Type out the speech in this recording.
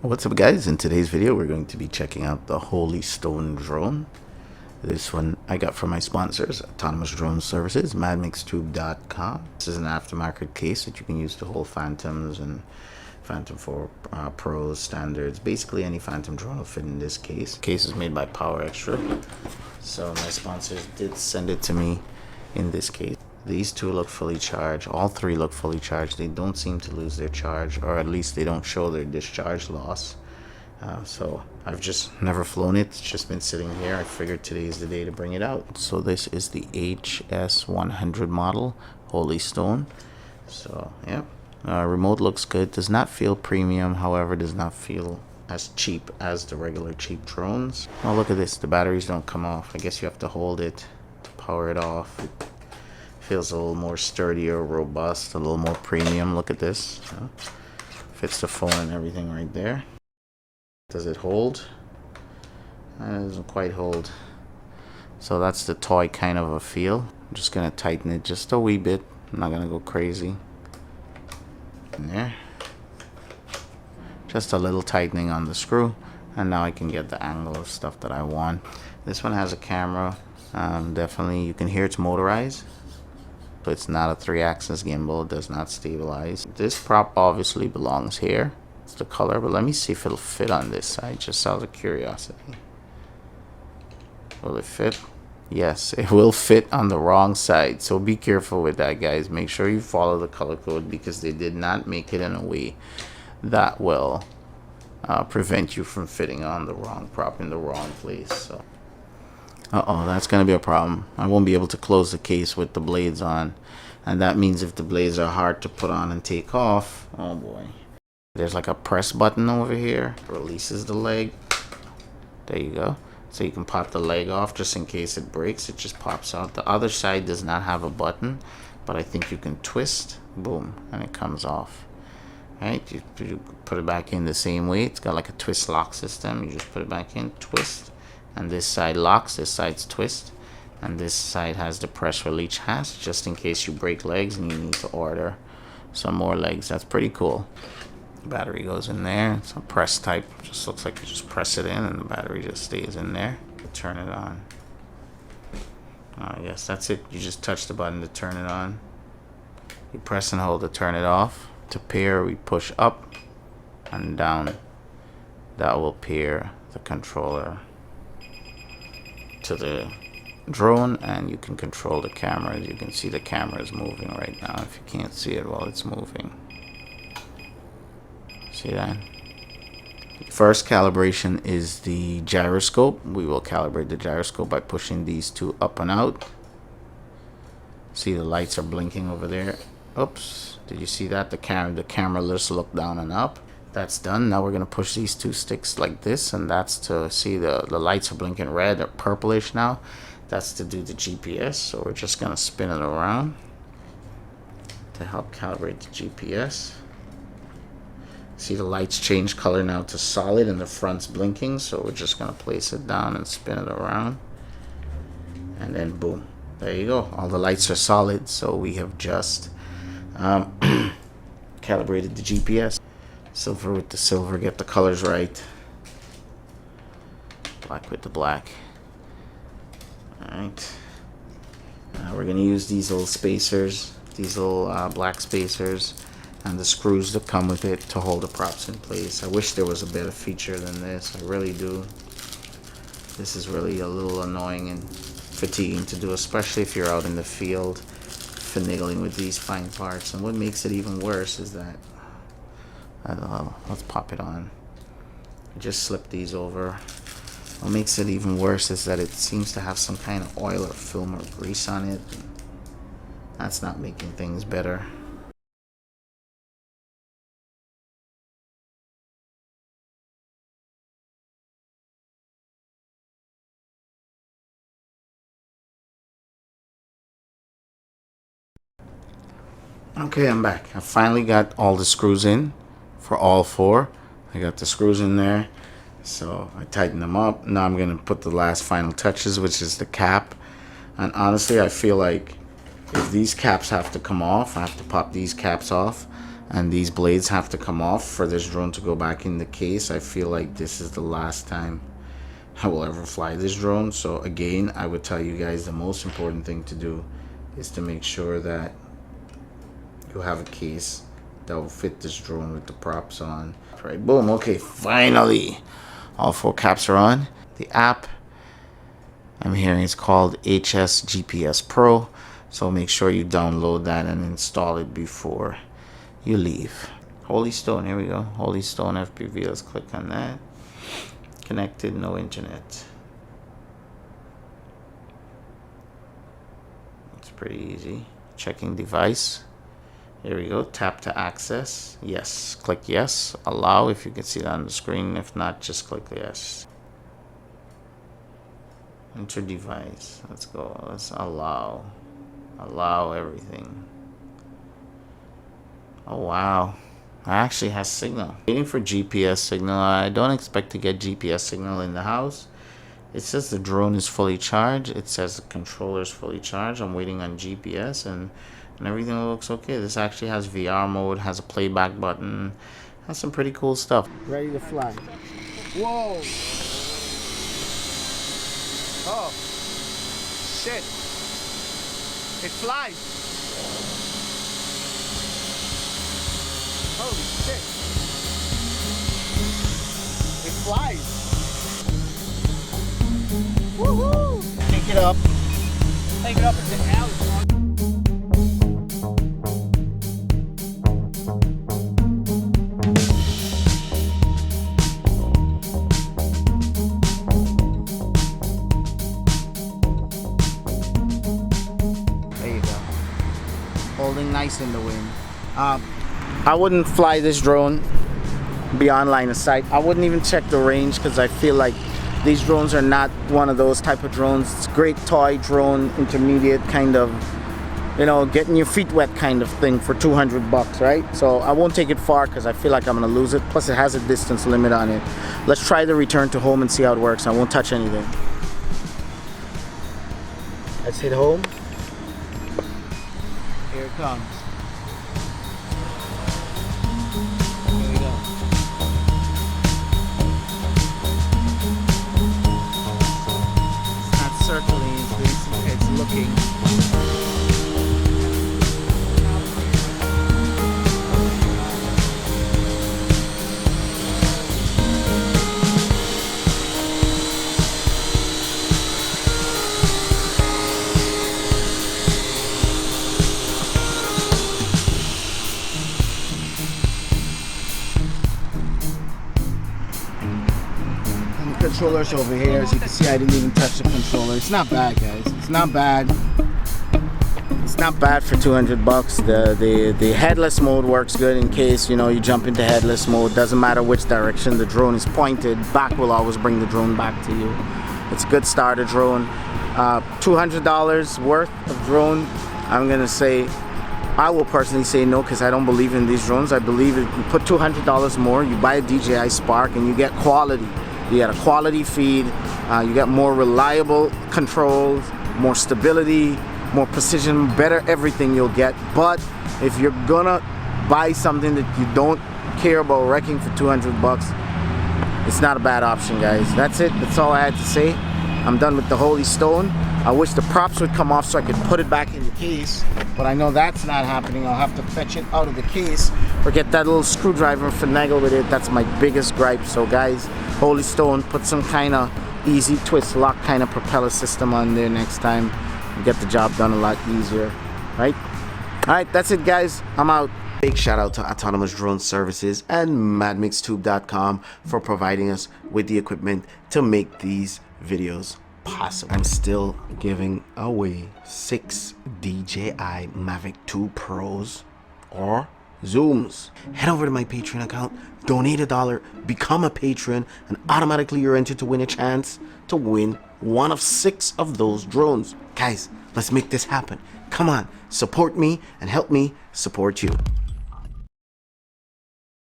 What's up guys, in today's video we're going to be checking out the Holy Stone drone. This one I got from my sponsors, Autonomous Drone Services, madmixtube.com. This is an aftermarket case that you can use to hold Phantoms and Phantom 4 Pros, standards. Basically any Phantom drone will fit in this case. The case is made by Power Extra, so my sponsors did send it to me in this case. These two look fully charged. All three look fully charged. They don't seem to lose their charge, or at least they don't show their discharge loss. So I've just never flown it. It's just been sitting here. I figured today is the day to bring it out. So this is the HS100 model, Holy Stone. So yeah, remote looks good. Does not feel premium, however, does not feel as cheap as the regular cheap drones. Oh, look at this. The batteries don't come off. I guess you have to hold it to power it off. Feels a little more sturdier, robust, a little more premium. Look at this. Fits the phone and everything right there. Does it hold? It doesn't quite hold. So that's the toy kind of a feel. I'm just gonna tighten it just a wee bit. I'm not gonna go crazy. In there. Just a little tightening on the screw, and now I can get the angle of stuff that I want. This one has a camera. Definitely, you can hear it's motorized. It's not a 3-axis gimbal. It does not stabilize. This prop obviously belongs here. It's the color, but let me see if it'll fit on this side, just out of curiosity. Will it fit? Yes, it will fit on the wrong side, so be careful with that, guys. Make sure you follow the color code, because they did not make it in a way that will prevent you from fitting on the wrong prop in the wrong place. So that's gonna be a problem. I won't be able to close the case with the blades on, and that means if the blades are hard to put on and take off, oh boy. There's like a press button over here, releases the leg. There you go. So you can pop the leg off just in case it breaks. It just pops out. The other side does not have a button, but I think you can twist, boom, and it comes off. Right, you put it back in the same way. It's got like a twist lock system. You just put it back in, twist, and this side locks, this side's twist, and this side has the press release hasp just in case you break legs and you need to order some more legs. That's pretty cool. The battery goes in there. It's a press type. Just looks like you just press it in and the battery just stays in there. Turn it on. Yes, that's it. You just touch the button to turn it on. You press and hold to turn it off. To pair, we push up and down. That will pair the controller to the drone, and you can control the camera. You can see the camera is moving right now. If you can't see it while it's moving, see that? First calibration is the gyroscope. We will calibrate the gyroscope by pushing these two up and out. See, the lights are blinking over there. Oops, did you see that? The camera just looked down and up. That's done. Now we're gonna push these two sticks like this, and that's to see the lights are blinking red or purplish now. That's to do the GPS. So we're just gonna spin it around to help calibrate the GPS. See, the lights change color now to solid and the front's blinking, so we're just gonna place it down and spin it around, and then boom, there you go. All the lights are solid, so we have just calibrated the GPS. Silver with the silver, get the colors right. Black with the black. Alright. We're going to use these little spacers, these little black spacers, and the screws that come with it to hold the props in place. I wish there was a better feature than this. I really do. This is really a little annoying and fatiguing to do, especially if you're out in the field finagling with these fine parts. And what makes it even worse is that let's pop it on. I just slip these over. What makes it even worse is that it seems to have some kind of oil or film or grease on it. That's not making things better. Okay, I'm back. I finally got all the screws in for all four. I got the screws in there, so I tightened them up. Now I'm gonna put the last final touches, which is the cap. And honestly, I feel like if these caps have to come off, I have to pop these caps off. and these blades have to come off for this drone to go back in the case. I feel like this is the last time I will ever fly this drone. So again, I would tell you guys the most important thing to do is to make sure that you have a case that will fit this drone with the props on. All right, boom. Okay, finally all 4 caps are on. The app I'm hearing is called HS GPS Pro, so make sure you download that and install it before you leave. Holy Stone, here we go. Holy Stone FPV, let's click on that. Connected, no internet. It's pretty easy. Checking device. Here we go. Tap to access. Yes. Click yes. Allow if you can see that on the screen. If not, just click yes. Enter device. Let's go. Let's allow. Allow everything. Oh wow. It actually has signal. Waiting for GPS signal. I don't expect to get GPS signal in the house. It says the drone is fully charged. It says the controller is fully charged. I'm waiting on GPS and everything looks okay. This actually has VR mode, has a playback button, has some pretty cool stuff. Ready to fly. Whoa! Oh, shit! It flies! Holy shit! It flies! Woohoo! Take it up. Take it up into the alley. Holding nice in the wind. I wouldn't fly this drone beyond line of sight. I wouldn't even check the range because I feel like these drones are not one of those type of drones. It's a great toy drone, intermediate kind of, you know, getting your feet wet kind of thing for 200 bucks, right? So I won't take it far because I feel like I'm gonna lose it. Plus it has a distance limit on it. Let's try the return to home and see how it works. I won't touch anything. Let's hit home. Here it comes. Here we go. It's not circling, it's looking. Controllers over here. As you can see, I didn't even touch the controller. It's not bad, guys. It's not bad. It's not bad for 200 bucks. The headless mode works good in case, you know, you jump into headless mode. Doesn't matter which direction the drone is pointed. Back will always bring the drone back to you. It's a good starter drone. $200 worth of drone. I'm gonna say, I will personally say no because I don't believe in these drones. I believe if you put $200 more, you buy a DJI Spark and you get quality. You get a quality feed, you get more reliable controls, more stability, more precision, better everything you'll get. But if you're gonna buy something that you don't care about wrecking for 200 bucks, it's not a bad option, guys. That's it. That's all I had to say. I'm done with the Holy Stone. I wish the props would come off so I could put it back in the case, but I know that's not happening. I'll have to fetch it out of the case or get that little screwdriver and finagle with it. That's my biggest gripe. So guys, Holy Stone, put some kind of easy twist lock kind of propeller system on there next time and get the job done a lot easier, right? All right, that's it, guys. I'm out. Big shout out to Autonomous Drone Services and MadMixTube.com for providing us with the equipment to make these videos possible. I'm still giving away 6 DJI Mavic 2 Pros or Zooms. Head over to my Patreon account, donate $1, become a patron, and automatically you're entered to win a chance to win one of 6 of those drones. Guys, let's make this happen. Come on, support me and help me support you.